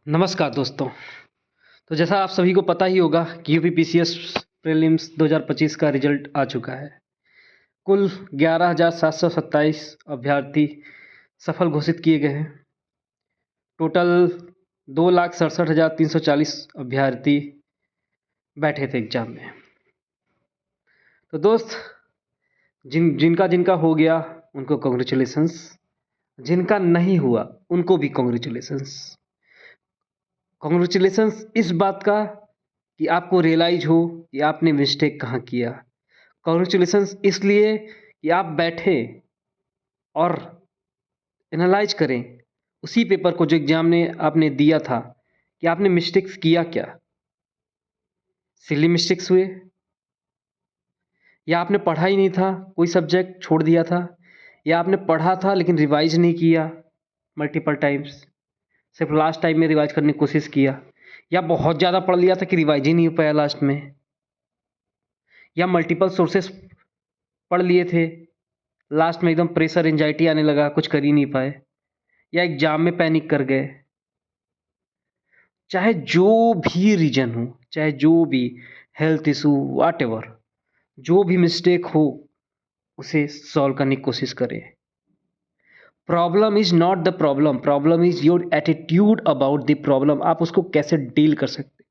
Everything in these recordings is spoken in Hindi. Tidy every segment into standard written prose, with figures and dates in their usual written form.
नमस्कार दोस्तों। तो जैसा आप सभी को पता ही होगा कि यूपीपीसीएस प्रीलिम्स 2025 का रिजल्ट आ चुका है। कुल 11,727 अभ्यर्थी सफल घोषित किए गए हैं। टोटल 2,67,340 अभ्यर्थी बैठे थे एग्जाम में। तो दोस्त, जिनका जिनका हो गया उनको कॉन्ग्रेचुलेसन्स, जिनका नहीं हुआ उनको भी कॉन्ग्रेचुलेसन्स। कॉन्ग्रेचुलेसन्स इस बात का कि आपको रियलाइज हो कि आपने मिस्टेक कहाँ किया। कॉन्ग्रेचुलेसन्स इसलिए कि आप बैठे और एनालाइज करें उसी पेपर को जो एग्जाम ने आपने दिया था कि आपने मिस्टेक्स किया क्या। सिली मिस्टेक्स हुए, या आपने पढ़ा ही नहीं था, कोई सब्जेक्ट छोड़ दिया था, या आपने पढ़ा था लेकिन रिवाइज नहीं किया मल्टीपल टाइम्स, सिर्फ लास्ट टाइम में रिवाइज करने की कोशिश किया, या बहुत ज़्यादा पढ़ लिया था कि रिवाइज ही नहीं हो पाया लास्ट में, या मल्टीपल सोर्सेस पढ़ लिए थे, लास्ट में एकदम प्रेशर एंजाइटी आने लगा, कुछ कर ही नहीं पाए, या एग्जाम में पैनिक कर गए। चाहे जो भी रीजन हो, चाहे जो भी हेल्थ इशू, व्हाटएवर, जो भी मिस्टेक हो उसे सॉल्व करने की कोशिश करें। Problem is not the problem, problem is your attitude about the problem. आप उसको कैसे डील कर सकते,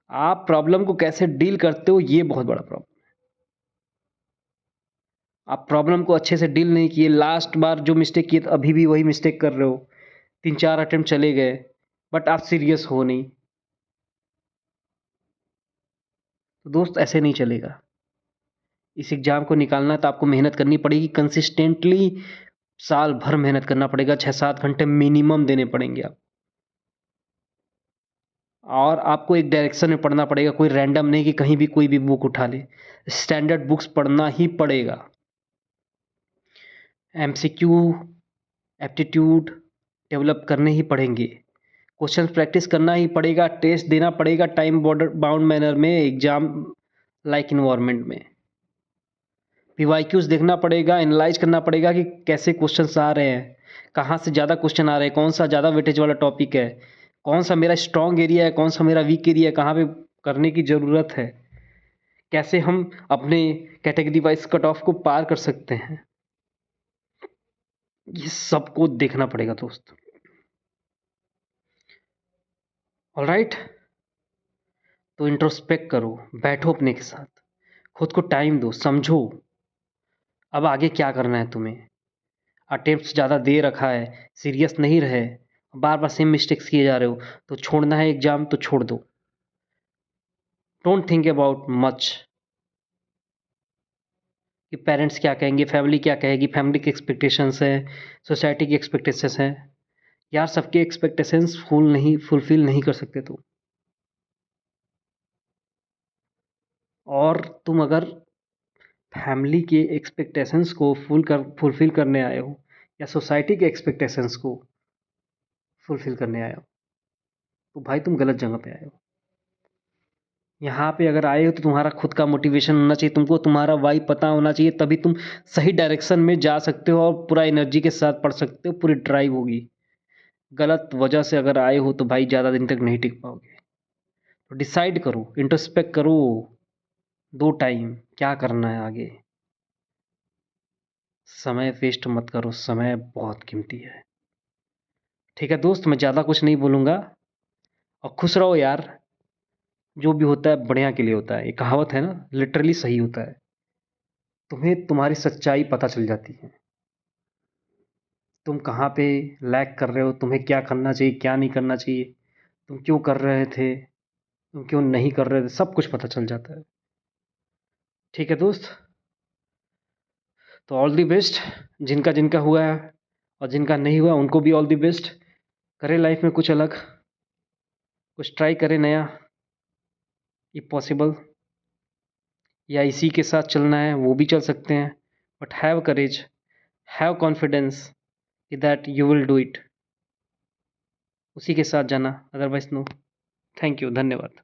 आप प्रॉब्लम को कैसे डील करते हो, ये बहुत बड़ा प्रॉब्लम। आप प्रॉब्लम को अच्छे से डील नहीं किए, लास्ट बार जो मिस्टेक किए अभी भी वही मिस्टेक कर रहे हो, 3-4 अटेम्प्ट चले गए बट आप सीरियस हो नहीं। तो दोस्त, ऐसे नहीं चलेगा। इस एग्ज़ाम को निकालना तो आपको मेहनत करनी पड़ेगी, कंसिस्टेंटली साल भर मेहनत करना पड़ेगा, 6-7 घंटे मिनिमम देने पड़ेंगे आप। और आपको एक डायरेक्शन में पढ़ना पड़ेगा, कोई रैंडम नहीं कि कहीं भी कोई भी बुक उठा ले। स्टैंडर्ड बुक्स पढ़ना ही पड़ेगा। एमसीक्यू, एप्टीट्यूड डेवलप करने ही पड़ेंगे, क्वेश्चन प्रैक्टिस करना ही पड़ेगा, टेस्ट देना पड़ेगा टाइम बाउंड मैनर में, एग्जाम लाइक इन्वायरमेंट में। पीवाईक्यूज देखना पड़ेगा, एनालाइज करना पड़ेगा कि कैसे क्वेश्चंस आ रहे हैं, कहाँ से ज़्यादा क्वेश्चन आ रहे हैं, कौन सा ज़्यादा वेटेज वाला टॉपिक है, कौन सा मेरा स्ट्रॉन्ग एरिया है, कौन सा मेरा वीक एरिया है, कहाँ पे करने की ज़रूरत है, कैसे हम अपने कैटेगरी वाइज कट ऑफ को पार कर सकते हैं। ये सबको देखना पड़ेगा दोस्त। ऑलराइट, तो इंट्रोस्पेक्ट करो, बैठो अपने के साथ, खुद को टाइम दो, समझो अब आगे क्या करना है तुम्हें। अटेम्प्ट्स ज़्यादा दे रखा है, सीरियस नहीं रहे, बार बार सेम मिस्टेक्स किए जा रहे हो, तो छोड़ना है एग्ज़ाम तो छोड़ दो। डोंट थिंक अबाउट मच कि पेरेंट्स क्या कहेंगे, फैमिली क्या कहेगी, फैमिली की एक्सपेक्टेशंस है, सोसाइटी की एक्सपेक्टेशंस हैं। यार, सबके एक्सपेक्टेशंस फुलफिल नहीं कर सकते तुम। और तुम अगर फैमिली के एक्सपेक्टेशंस को फुलफिल करने आए हो, या सोसाइटी के एक्सपेक्टेशंस को फुलफिल करने आए हो, तो भाई तुम गलत जगह पे आए हो। यहाँ पे अगर आए हो तो तुम्हारा खुद का मोटिवेशन होना चाहिए, तुमको तुम्हारा वाई पता होना चाहिए, तभी तुम सही डायरेक्शन में जा सकते हो और पूरा एनर्जी के साथ पढ़ सकते हो, पूरी ड्राइव होगी। गलत वजह से अगर आए हो तो भाई ज़्यादा दिन तक नहीं टिक पाओगे। तो डिसाइड करो, इंट्रोस्पेक्ट करो, दो टाइम क्या करना है आगे। समय वेस्ट मत करो, समय बहुत कीमती है। ठीक है दोस्त, मैं ज़्यादा कुछ नहीं बोलूँगा, और खुश रहो यार। जो भी होता है बढ़िया के लिए होता है, ये कहावत है ना, लिटरली सही होता है। तुम्हें तुम्हारी सच्चाई पता चल जाती है, तुम कहाँ पे लैग कर रहे हो, तुम्हें क्या करना चाहिए, क्या नहीं करना चाहिए, तुम क्यों कर रहे थे, तुम क्यों नहीं कर रहे थे, सब कुछ पता चल जाता है। ठीक है दोस्त, तो ऑल दी बेस्ट। जिनका जिनका हुआ है और जिनका नहीं हुआ उनको भी ऑल दी बेस्ट। करें लाइफ में कुछ अलग, कुछ ट्राई करें नया, इफ पॉसिबल, या इसी के साथ चलना है वो भी चल सकते हैं, but have courage, have confidence that you will do it. उसी के साथ जाना, अदरवाइज नो। थैंक यू, धन्यवाद।